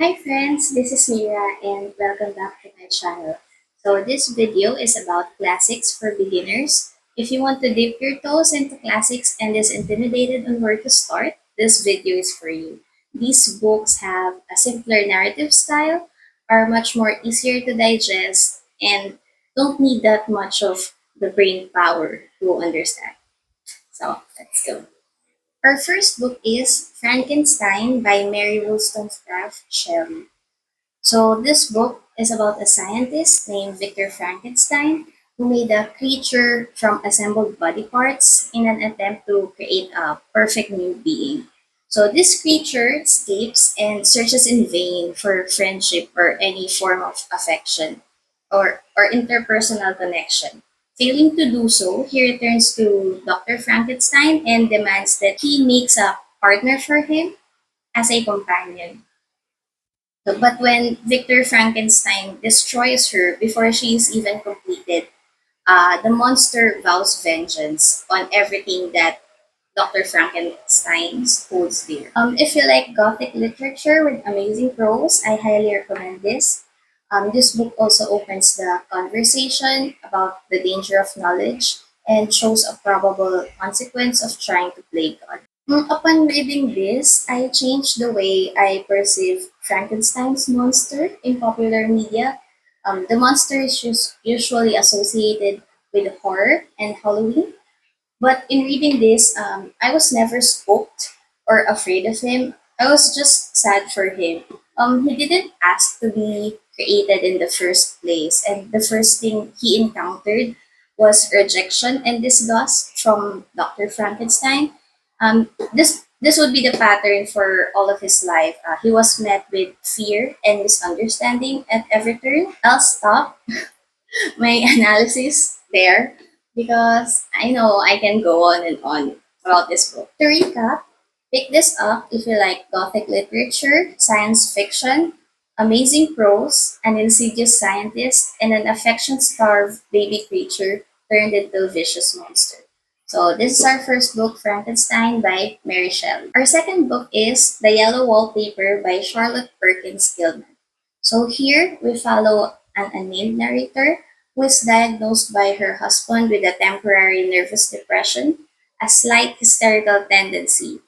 Hi friends, this is Mira and welcome back to my channel. So this video is about classics for beginners. If you want to dip your toes into classics and is intimidated on where to start, this video is for you. These books have a simpler narrative style, are much more easier to digest, and don't need that much of the brain power to understand. So let's go. Our first book is Frankenstein by Mary Wollstonecraft Shelley. So this book is about a scientist named Victor Frankenstein who made a creature from assembled body parts in an attempt to create a perfect new being. So this creature escapes and searches in vain for friendship or any form of affection or interpersonal connection. Failing to do so, he returns to Dr. Frankenstein and demands that he makes a partner for him as a companion. But when Victor Frankenstein destroys her before she is even completed, the monster vows vengeance on everything that Dr. Frankenstein holds dear. If you like Gothic literature with amazing prose, I highly recommend this. This book also opens the conversation about the danger of knowledge and shows a probable consequence of trying to play God. Upon reading this, I changed the way I perceive Frankenstein's monster in popular media. The monster is usually associated with horror and Halloween, but in reading this, I was never spooked or afraid of him. I was just sad for him. He didn't ask to be created in the first place, and the first thing he encountered was rejection and disgust from Dr. Frankenstein. This would be the pattern for all of his life. He was met with fear and misunderstanding at every turn. I'll stop my analysis there because I know I can go on and on about this book. To recap, pick this up if you like Gothic literature, science fiction, amazing prose, an insidious scientist, and an affection starved baby creature turned into a vicious monster. So this is our first book, Frankenstein by Mary Shelley. Our second book is The Yellow Wallpaper by Charlotte Perkins Gilman. So here we follow an unnamed narrator who is diagnosed by her husband with a temporary nervous depression, a slight hysterical tendency.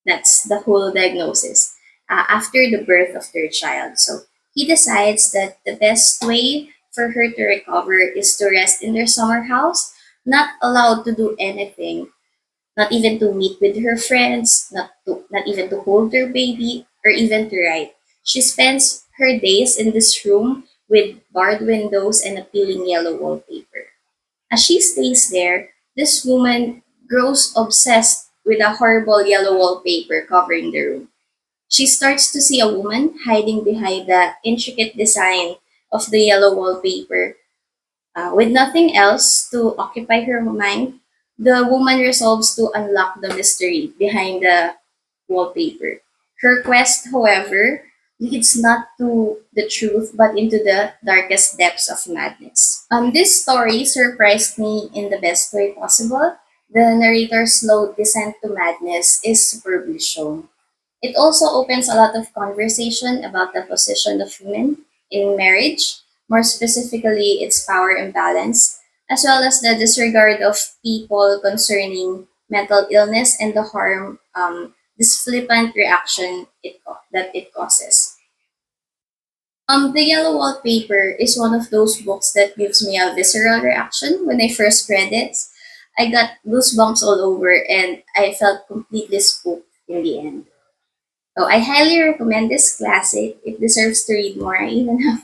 That's the whole diagnosis after the birth of their child. So he decides that the best way for her to recover is to rest in their summer house, not allowed to do anything, not even to meet with her friends, not even to hold their baby, or even to write. She spends her days in this room with barred windows and a peeling yellow wallpaper. As she stays there, this woman grows obsessed with a horrible yellow wallpaper covering the room. She starts to see a woman hiding behind the intricate design of the yellow wallpaper. With nothing else to occupy her mind, the woman resolves to unlock the mystery behind the wallpaper. Her quest, however, leads not to the truth but into the darkest depths of madness. This story surprised me in the best way possible. The narrator's slow descent to madness is superbly shown. It also opens a lot of conversation about the position of women in marriage, more specifically its power imbalance, as well as the disregard of people concerning mental illness and the harm this flippant reaction that it causes. The Yellow Wallpaper is one of those books that gives me a visceral reaction when I first read it. I got goosebumps all over and I felt completely spooked in the end. So I highly recommend this classic. It deserves to read more. I even have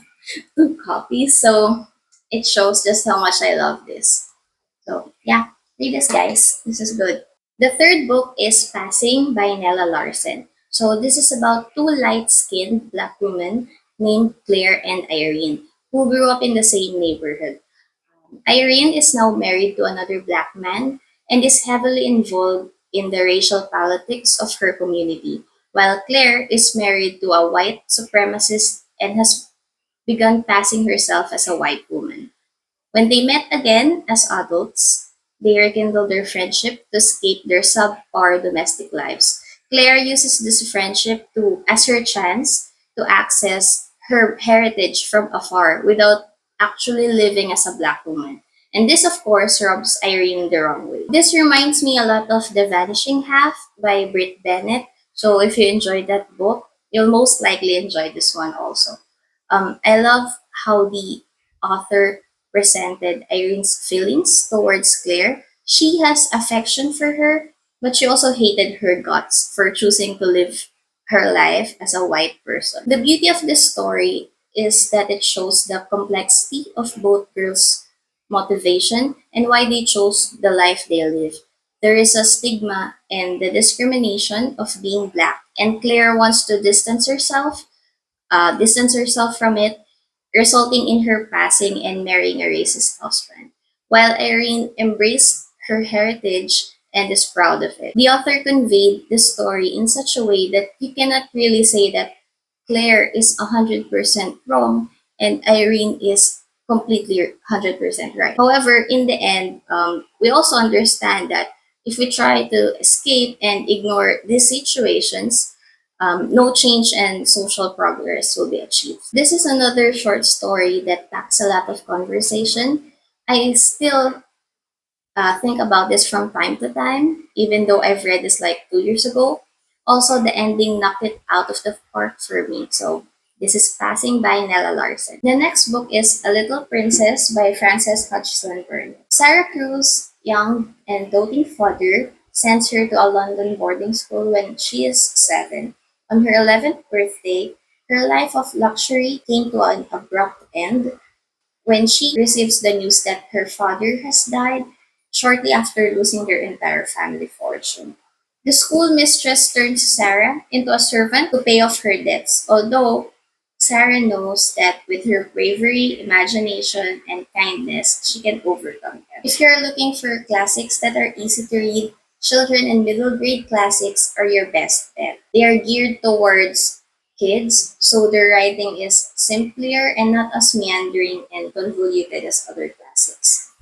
two copies, so it shows just how much I love this. So yeah, read this guys. This is good. The third book is Passing by Nella Larsen. So this is about two light-skinned black women named Claire and Irene who grew up in the same neighborhood. Irene is now married to another black man and is heavily involved in the racial politics of her community, while Claire is married to a white supremacist and has begun passing herself as a white woman. When they met again as adults, they rekindled their friendship to escape their subpar domestic lives. Claire uses this friendship to as her chance to access her heritage from afar without actually living as a black woman. And this, of course, rubs Irene the wrong way. This reminds me a lot of The Vanishing Half by Britt Bennett. So if you enjoyed that book, you'll most likely enjoy this one also. I love how the author presented Irene's feelings towards Claire. She has affection for her, but she also hated her guts for choosing to live her life as a white person. The beauty of this story is that it shows the complexity of both girls' motivation and why they chose the life they live. There is a stigma and the discrimination of being black, and Claire wants to distance herself from it, resulting in her passing and marrying a racist husband, while Irene embraced her heritage and is proud of it. The author conveyed the story in such a way that you cannot really say that Claire is 100% wrong and Irene is completely 100% right. However, in the end, we also understand that if we try to escape and ignore these situations, no change and social progress will be achieved. This is another short story that packs a lot of conversation. I still think about this from time to time, even though I've read this like 2 years ago. Also, the ending knocked it out of the park for me. So, this is Passing by Nella Larsen. The next book is A Little Princess by Frances Hodgson Burnett. Sarah Crew's young and doting father sends her to a London boarding school when she is 7. On her 11th birthday, her life of luxury came to an abrupt end when she receives the news that her father has died shortly after losing their entire family fortune. The school mistress turns Sarah into a servant to pay off her debts, although Sarah knows that with her bravery, imagination, and kindness, she can overcome them. If you're looking for classics that are easy to read, children and middle grade classics are your best bet. They are geared towards kids, so their writing is simpler and not as meandering and convoluted as other classics.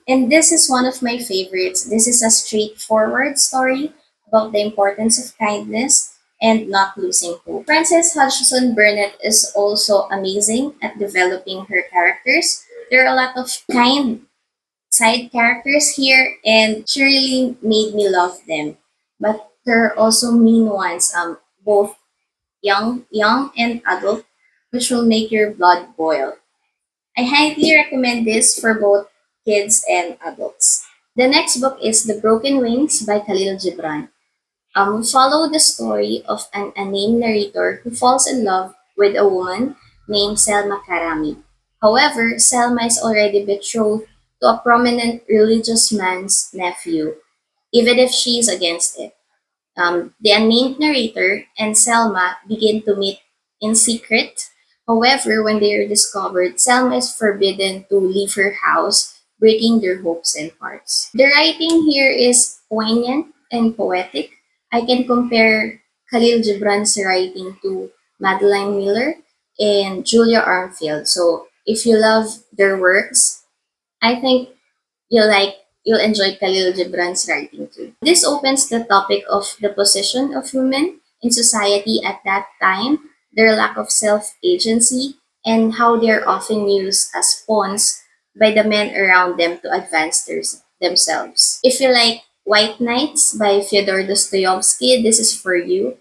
And this is one of my favorites. This is a straightforward story about the importance of kindness and not losing hope. Frances Hodgson Burnett is also amazing at developing her characters. There are a lot of kind side characters here, and she really made me love them. But there are also mean ones, both young and adult, which will make your blood boil. I highly recommend this for both kids and adults. The next book is The Broken Wings by Khalil Gibran. We follow the story of an unnamed narrator who falls in love with a woman named Selma Karami. However, Selma is already betrothed to a prominent religious man's nephew, even if she is against it. The unnamed narrator and Selma begin to meet in secret. However, when they are discovered, Selma is forbidden to leave her house, breaking their hopes and hearts. The writing here is poignant and poetic. I can compare Khalil Gibran's writing to Madeline Miller and Julia Armfield. So, if you love their works, I think you'll enjoy Khalil Gibran's writing too. This opens the topic of the position of women in society at that time, their lack of self-agency, and how they're often used as pawns by the men around them to advance themselves. If you like White Nights by Fyodor Dostoevsky, this is for you.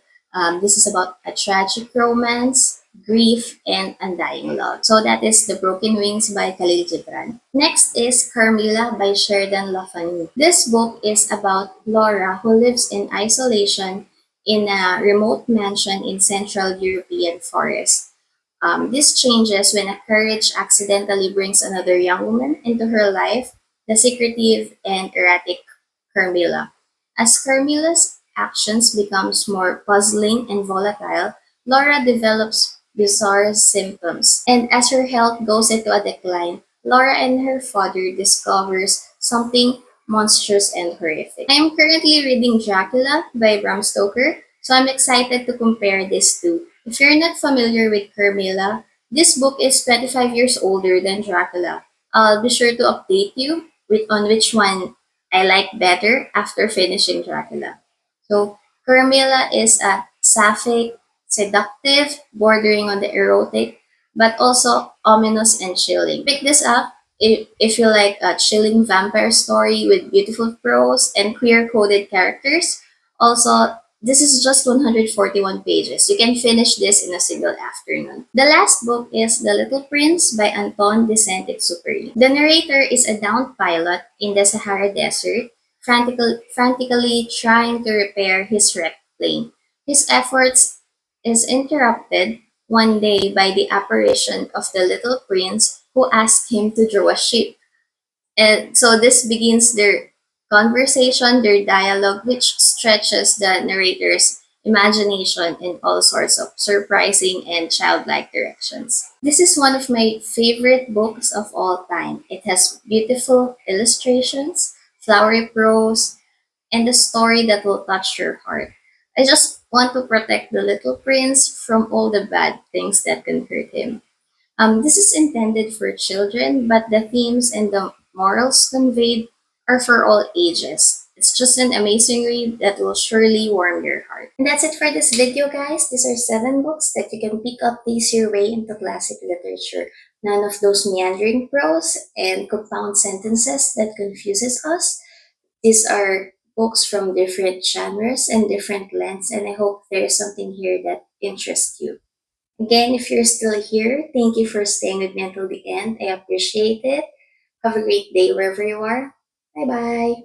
This is about a tragic romance, grief, and undying love. So that is The Broken Wings by Khalil Gibran. Next is Carmilla by Sheridan Fanu. This book is about Laura who lives in isolation in a remote mansion in Central European forest. This changes when a carriage accidentally brings another young woman into her life, the secretive and erratic Carmilla. As Carmilla's actions becomes more puzzling and volatile, Laura develops bizarre symptoms, and as her health goes into a decline, Laura and her father discovers something monstrous and horrific. I am currently reading Dracula by Bram Stoker, so I'm excited to compare these two. If you're not familiar with Carmilla, this book is 25 years older than Dracula. I'll be sure to update you on which one I like better after finishing Dracula. So Carmilla is a sapphic, seductive, bordering on the erotic, but also ominous and chilling. Pick this up if you like a chilling vampire story with beautiful prose and queer coded characters. Also, this is just 141 pages. You can finish this in a single afternoon. The last book is The Little Prince by Antoine de Saint-Exupery. The narrator is a downed pilot in the Sahara Desert, frantically trying to repair his wrecked plane. His efforts is interrupted one day by the apparition of the little prince who asks him to draw a ship. And so this begins their conversation, their dialogue, which stretches the narrator's imagination in all sorts of surprising and childlike directions. This is one of my favorite books of all time. It has beautiful illustrations, flowery prose, and a story that will touch your heart. I just want to protect the little prince from all the bad things that can hurt him. This is intended for children, but the themes and the morals conveyed are for all ages. It's just an amazing read that will surely warm your heart. And that's it for this video, guys. These are 7 books that you can pick up, ease your way into classic literature. None of those meandering prose and compound sentences that confuses us. These are books from different genres and different lengths, and I hope there's something here that interests you. Again, if you're still here, thank you for staying with me until the end. I appreciate it. Have a great day wherever you are. Bye bye.